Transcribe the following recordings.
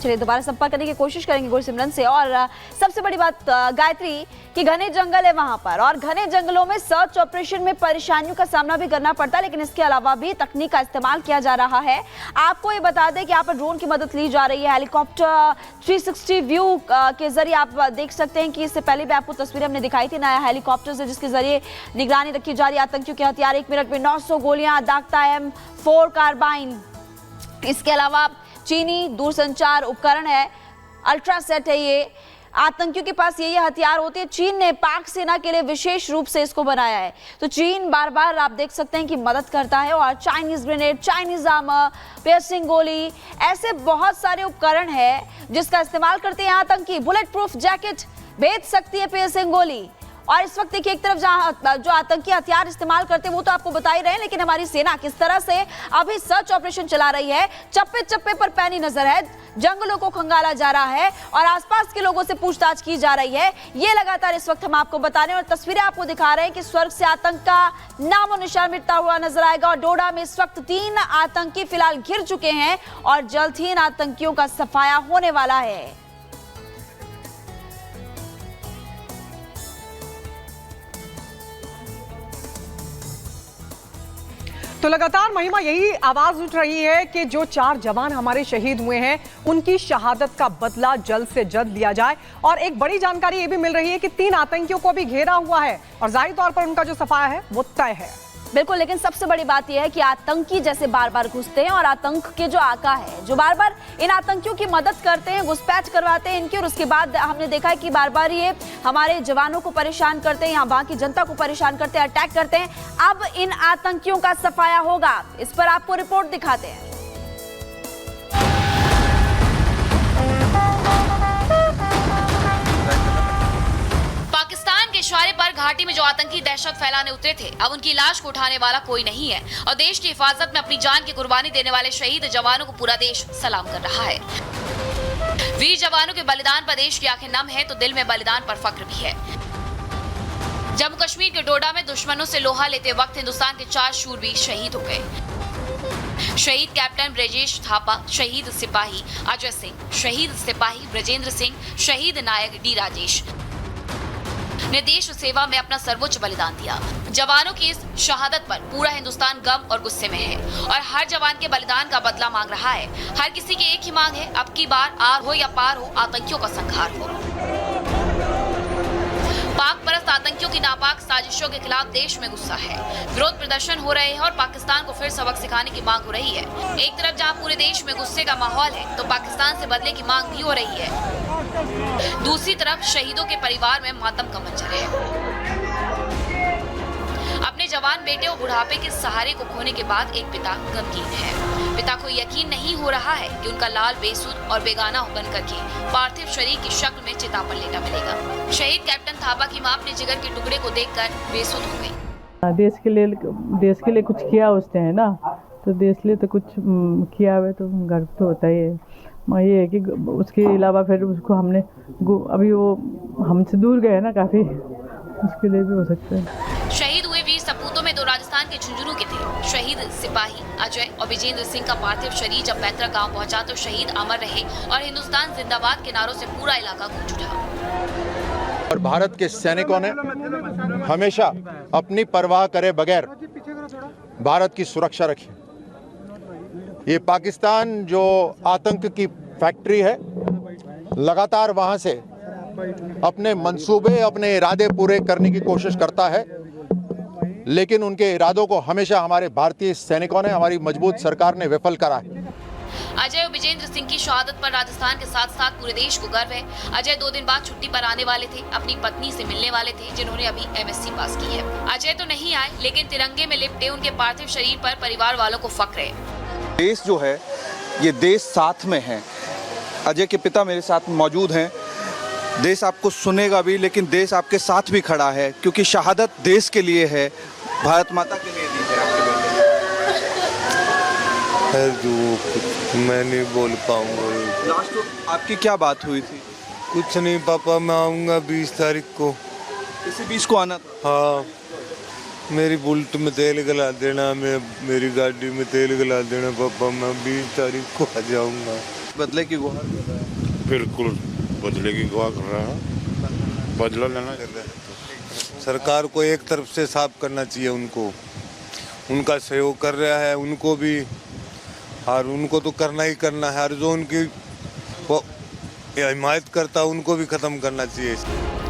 चलिए दोबारा संपर्क करने की कोशिश करेंगे गुरसिमरन से। और सबसे बड़ी बात गायत्री कि घने जंगल है वहां पर, और घने जंगलों में सर्च ऑपरेशन में परेशानियों का सामना भी करना पड़ता है, लेकिन इसके अलावा भी तकनीक का इस्तेमाल किया जा रहा है। आपको ये बता दें कि यहाँ पर ड्रोन की मदद ली जा रही है, हेलीकॉप्टर 360 व्यू के जरिए आप देख सकते हैं कि इससे पहले भी आपको तस्वीरें हमने दिखाई थी, नया हेलीकॉप्टर से जिसके जरिए निगरानी रखी जा रही है आतंकियों के हथियार। 1 मिनट में 900 गोलियां दागता M4 कार्बाइन। इसके अलावा चीनी दूरसंचार उपकरण है, अल्ट्रासेट है ये। आतंकियों के पास ये हथियार होते हैं। चीन ने पाक सेना के लिए विशेष रूप से इसको बनाया है, तो चीन बार बार आप देख सकते हैं कि मदद करता है। और Chinese grenade, Chinese armour, piercing गोली, ऐसे बहुत सारे उपकरण है जिसका इस्तेमाल करते हैं आतंकी। बुलेट प्रूफ जैकेट भेज सकती है पियर्सिंग गोली। और इस वक्त देखिए एक तरफ जहां जो आतंकी हथियार इस्तेमाल करते हैं वो तो आपको बता ही रहे हैं, लेकिन हमारी सेना किस तरह से अभी सर्च ऑपरेशन चला रही है। चप्पे चप्पे पर पैनी नजर है, जंगलों को खंगाला जा रहा है और आसपास के लोगों से पूछताछ की जा रही है। ये लगातार इस वक्त हम आपको बता रहे हैं और तस्वीरें आपको दिखा रहे हैं कि स्वर्ग से आतंक का नामो निशान मिटता हुआ नजर आएगा। और डोडा में इस वक्त 3 आतंकी फिलहाल घिर चुके हैं और जल्द ही इन आतंकियों का सफाया होने वाला है। तो लगातार महिमा यही आवाज उठ रही है कि जो 4 जवान हमारे शहीद हुए हैं उनकी शहादत का बदला जल्द से जल्द लिया जाए। और एक बड़ी जानकारी ये भी मिल रही है कि 3 आतंकियों को भी घेरा हुआ है और जाहिर तौर पर उनका जो सफाया है वो तय है। बिल्कुल, लेकिन सबसे बड़ी बात यह है कि आतंकी जैसे बार बार घुसते हैं और आतंक के जो आका है जो बार बार इन आतंकियों की मदद करते हैं, घुसपैठ करवाते हैं इनकी, और उसके बाद हमने देखा है कि बार बार ये हमारे जवानों को परेशान करते हैं, यहाँ वहां की जनता को परेशान करते हैं, अटैक करते हैं। अब इन आतंकियों का सफाया होगा, इस पर आपको रिपोर्ट दिखाते हैं। पाकिस्तान के इशारे पर घाटी में जो आतंकी दहशत फैलाने उतरे थे, अब उनकी लाश को उठाने वाला कोई नहीं है और देश की हिफाजत में अपनी जान की कुर्बानी देने वाले शहीद जवानों को पूरा देश सलाम कर रहा है। वीर जवानों के बलिदान पर देश की आंखें नम है तो दिल में बलिदान पर फख्र भी है। जम्मू कश्मीर के डोडा में दुश्मनों से लोहा लेते वक्त हिंदुस्तान के 4 शूरवीर शहीद हो गए। शहीद कैप्टन ब्रजेश थापा, शहीद सिपाही अजय सिंह, शहीद सिपाही ब्रजेंद्र सिंह, शहीद नायक डी राजेश ने देश सेवा में अपना सर्वोच्च बलिदान दिया। जवानों की इस शहादत पर पूरा हिंदुस्तान गम और गुस्से में है और हर जवान के बलिदान का बदला मांग रहा है। हर किसी की एक ही मांग है, अब की बार आर हो या पार हो, आतंकियों का संहार हो। पाक परस्त आतंकियों की नापाक साजिशों के खिलाफ देश में गुस्सा है, विरोध प्रदर्शन हो रहे हैं और पाकिस्तान को फिर सबक सिखाने की मांग हो रही है। एक तरफ जहां पूरे देश में गुस्से का माहौल है तो पाकिस्तान से बदले की मांग भी हो रही है। दूसरी तरफ शहीदों के परिवार में मातम का मंजर है। अपने जवान बेटे और बुढ़ापे के सहारे को खोने के बाद एक पिता गमगीन है। पिता को यकीन नहीं हो रहा है कि उनका लाल बेसुध और बेगाना बनकर के पार्थिव शरीर की शक्ल में चिता पर लेटा मिलेगा। शहीद कैप्टन थापा की मां अपने जिगर के टुकड़े को देखकर बेसुध हो गई। देश के लिए कुछ किया उसने, है ना, तो देश के लिए तो कुछ किया हुआ, तो गर्व तो होता ही है। ये है कि उसके अलावा फिर उसको हमने अभी वो हमसे दूर गए ना काफी, उसके लिए भी हो सकता है। शहीद हुए वीर सपूतों में 2 राजस्थान के झुंझुनू के थे। शहीद सिपाही अजय और विजेंद्र सिंह का पार्थिव शरीर जब पैतृक गांव पहुंचा तो शहीद अमर रहे और हिंदुस्तान जिंदाबाद के नारों से पूरा इलाका गूंज उठा। और भारत के सैनिकों ने हमेशा अपनी परवाह करे बगैर भारत की सुरक्षा रखी। ये पाकिस्तान जो आतंक की फैक्ट्री है, लगातार वहां से अपने मंसूबे, अपने इरादे पूरे करने की कोशिश करता है, लेकिन उनके इरादों को हमेशा हमारे भारतीय सैनिकों ने, हमारी मजबूत सरकार ने विफल करा है। अजय और विजेंद्र सिंह की शहादत पर राजस्थान के साथ साथ पूरे देश को गर्व है। अजय 2 दिन बाद छुट्टी पर आने वाले थे, अपनी पत्नी से मिलने वाले थे जिन्होंने अभी MSc पास की है। अजय तो नहीं आए, लेकिन तिरंगे में लिपटे उनके पार्थिव शरीर पर परिवार वालों को फख्र है। देश जो है, ये देश साथ में है। अजय के पिता मेरे साथ मौजूद हैं। देश आपको सुनेगा भी, लेकिन देश आपके साथ भी खड़ा है, क्योंकि शहादत देश के लिए है, भारत माता के लिए दी है आपके बेटे। जो मैं नहीं बोल पाऊंगा। लास्ट तो आपकी क्या बात हुई थी? कुछ नहीं पापा, मैं आऊँगा 20 तारीख को। इसी 20 को आना था? हाँ, मेरी बुलेट में तेल गला देना, मेरी गाड़ी में तेल गला देना पापा, मैं 20 तारीख को आ जाऊँगा। बदले की गुहार कर रहा है। बिल्कुल बदले की गुहार कर रहा है, बदला लेना चाहते हैं। सरकार को एक तरफ से साफ करना चाहिए, उनका सहयोग कर रहा है उनको भी, और उनको तो करना ही करना है, और जो उनकी हिमायत करता उनको भी खत्म करना चाहिए।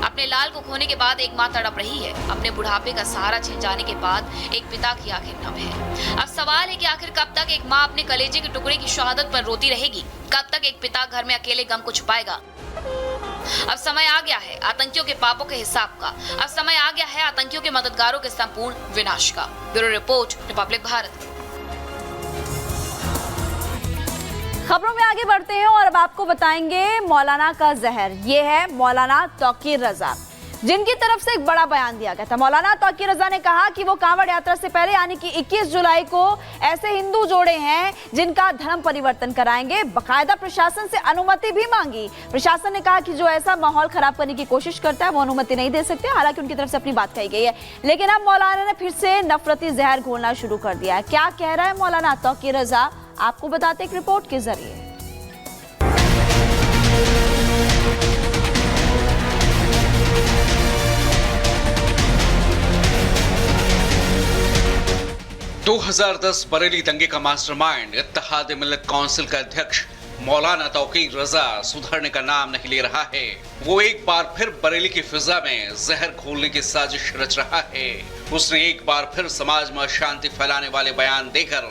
अपने लाल को खोने के बाद एक मां तड़प रही है। अपने बुढ़ापे का सहारा छिन जाने के बाद एक पिता की आंखें नम है। अब सवाल है कि आखिर कब तक एक मां अपने कलेजे के टुकड़े की शहादत पर रोती रहेगी? कब तक एक पिता घर में अकेले गम को छुपाएगा? अब समय आ गया है आतंकियों के पापों के हिसाब का। अब समय आ गया है आतंकियों के मददगारों के संपूर्ण विनाश का। Bureau report, Republic Bharat. खबरों में आगे बढ़ते हैं और अब आपको बताएंगे मौलाना का जहर। ये है मौलाना तौकीर रजा, जिनकी तरफ से एक बड़ा बयान दिया गया था। मौलाना तौकीर रजा ने कहा कि वो कांवड़ यात्रा से पहले यानी कि 21 जुलाई को ऐसे हिंदू जोड़े हैं जिनका धर्म परिवर्तन कराएंगे। बकायदा प्रशासन से अनुमति भी मांगी। प्रशासन ने कहा कि जो ऐसा माहौल खराब करने की कोशिश करता है वो अनुमति नहीं दे सकते। हालांकि उनकी तरफ से अपनी बात कही गई है, लेकिन अब मौलाना ने फिर से नफरती जहर घोलना शुरू कर दिया है। क्या कह रहा है मौलाना तौकीर रजा, आपको बताते एक रिपोर्ट के जरिए। दो 2010 बरेली दंगे का मास्टरमाइंड इत्तेहाद मिल्लत काउंसिल का अध्यक्ष मौलाना तौकीर रजा सुधरने का नाम नहीं ले रहा है। वो एक बार फिर बरेली की फिजा में जहर घोलने की साजिश रच रहा है। उसने एक बार फिर समाज में अशांति फैलाने वाले बयान देकर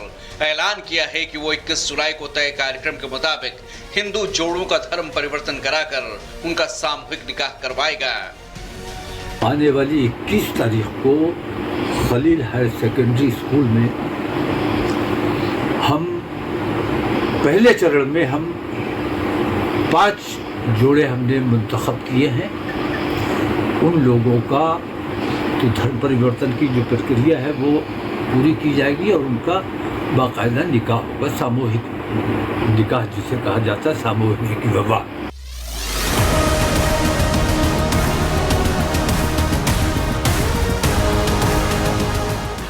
ऐलान किया है कि वो 21 जुलाई को तय कार्यक्रम के मुताबिक हिंदू जोड़ों का धर्म परिवर्तन कराकर उनका सामूहिक निकाह करवाएगा। आने वाली 21 तारीख को खलील हायर सेकेंडरी स्कूल में हम पहले चरण में हम 5 जोड़े हमने मुंतखब किए हैं। उन लोगों का तो धर्म परिवर्तन की जो प्रक्रिया है वो पूरी की जाएगी और उनका बाकायदा निकाह होगा, सामूहिक निकाह जिसे कहा जाता है, सामूहिक विवाह।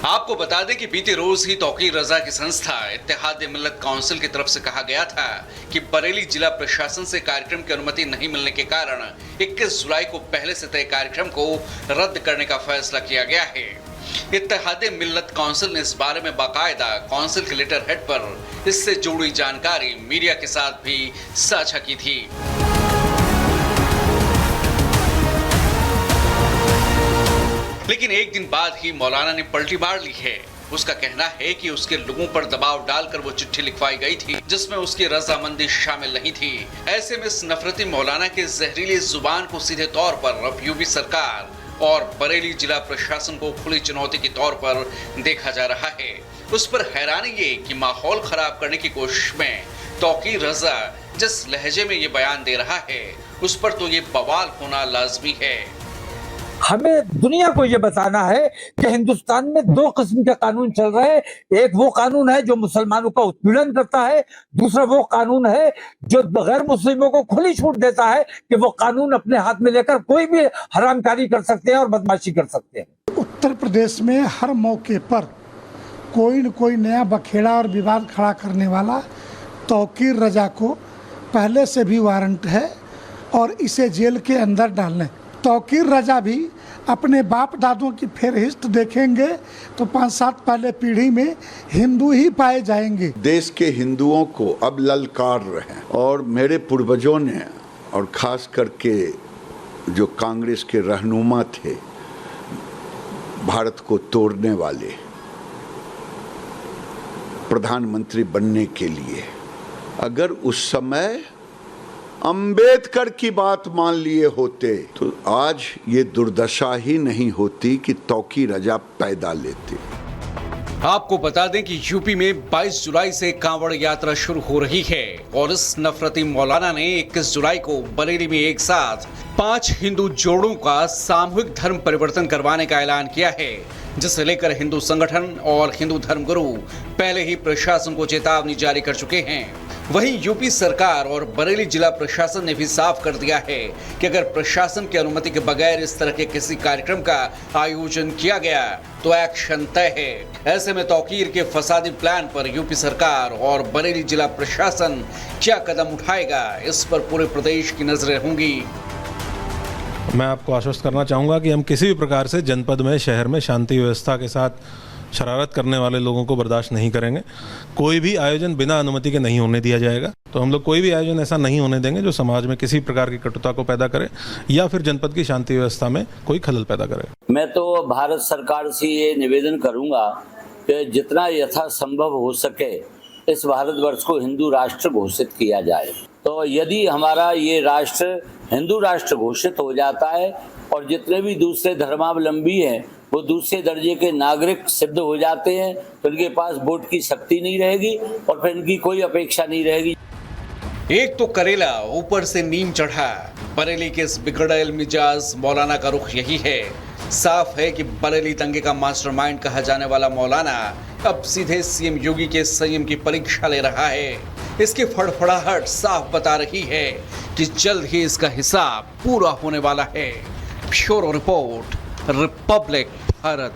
आपको बता दें कि बीते रोज ही तौकीर रजा की संस्था इत्तेहाद मिल्लत काउंसिल की तरफ से कहा गया था कि बरेली जिला प्रशासन से कार्यक्रम की अनुमति नहीं मिलने के कारण 21 जुलाई को पहले से तय कार्यक्रम को रद्द करने का फैसला किया गया है। इत्तेहाद मिल्लत काउंसिल ने इस बारे में बाकायदा काउंसिल के लेटर हेड पर इससे जुड़ी जानकारी मीडिया के साथ भी साझा की थी। लेकिन एक दिन बाद ही मौलाना ने पलटी मार ली है। उसका कहना है कि उसके लोगों पर दबाव डालकर वो चिट्ठी लिखवाई गई थी जिसमें उसकी रजामंदी शामिल नहीं थी। ऐसे में इस नफरती मौलाना के जहरीली जुबान को सीधे तौर पर अब यूपी सरकार और बरेली जिला प्रशासन को खुली चुनौती के तौर पर देखा जा रहा है। उस पर हैरानी ये कि माहौल खराब करने की कोशिश में तौकीर रजा जिस लहजे में ये बयान दे रहा है उस पर तो ये बवाल होना लाजमी है। हमें दुनिया को ये बताना है कि हिंदुस्तान में 2 किस्म के कानून चल रहे हैं। एक वो कानून है जो मुसलमानों का उत्पीड़न करता है, दूसरा वो कानून है जो गैर मुस्लिमों को खुली छूट देता है कि वो कानून अपने हाथ में लेकर कोई भी हरामकारी कर सकते हैं और बदमाशी कर सकते हैं। उत्तर प्रदेश में हर मौके पर कोई न कोई नया बखेड़ा और विवाद खड़ा करने वाला तौकीर रजा को पहले से भी वारंट है और इसे जेल के अंदर डालने। तौकीर रजा भी अपने बाप दादों की फेरहिस्त देखेंगे तो 5-7 पहले पीढ़ी में हिंदू ही पाए जाएंगे। देश के हिंदुओं को अब ललकार रहे हैं और मेरे पूर्वजों ने और खास करके जो कांग्रेस के रहनुमा थे, भारत को तोड़ने वाले, प्रधानमंत्री बनने के लिए अगर उस समय अंबेडकर की बात मान लिए होते तो आज ये दुर्दशा ही नहीं होती कि तौकीर रजा पैदा लेते। आपको बता दें कि यूपी में 22 जुलाई से कांवड़ यात्रा शुरू हो रही है और इस नफरती मौलाना ने 21 जुलाई को बरेली में एक साथ 5 हिंदू जोड़ों का सामूहिक धर्म परिवर्तन करवाने का ऐलान किया है, जिसे लेकर हिंदू संगठन और हिंदू धर्मगुरु पहले ही प्रशासन को चेतावनी जारी कर चुके हैं। वहीं यूपी सरकार और बरेली जिला प्रशासन ने भी साफ कर दिया है कि अगर प्रशासन की अनुमति के बगैर इस तरह के किसी कार्यक्रम का आयोजन किया गया तो एक्शन तय है। ऐसे में तौकीर के फसादी प्लान पर यूपी सरकार और बरेली जिला प्रशासन क्या कदम उठाएगा, इस पर पूरे प्रदेश की नजरें होंगी। मैं आपको आश्वस्त करना चाहूँगा कि हम किसी भी प्रकार से जनपद में, शहर में शांति व्यवस्था के साथ शरारत करने वाले लोगों को बर्दाश्त नहीं करेंगे। कोई भी आयोजन बिना अनुमति के नहीं होने दिया जाएगा। तो हम लोग कोई भी आयोजन ऐसा नहीं होने देंगे जो समाज में किसी प्रकार की कटुता को पैदा करे या फिर जनपद की शांति व्यवस्था में कोई खलल पैदा करे। मैं तो भारत सरकार से ये निवेदन करूंगा कि जितना यथासंभव हो सके इस भारतवर्ष को हिंदू राष्ट्र घोषित किया जाए। तो यदि हमारा ये राष्ट्र हिंदू राष्ट्र घोषित हो जाता है और जितने भी दूसरे धर्मावलंबी हैं वो दूसरे दर्जे के नागरिक सिद्ध हो जाते हैं, तो इनके पास वोट की शक्ति नहीं रहेगी और फिर इनकी कोई अपेक्षा नहीं रहेगी। एक तो करेला ऊपर से नीम चढ़ा। बरेली के इस बिगड़ैल मिजाज मौलाना का रुख यही है। साफ है कि बरेली दंगे का मास्टरमाइंड कहा जाने वाला मौलाना अब सीधे सीएम योगी के संयम की परीक्षा ले रहा है। इसकी फड़फड़ाहट साफ बता रही है कि जल्द ही इसका हिसाब पूरा होने वाला है। Bureau report, Republic Bharat.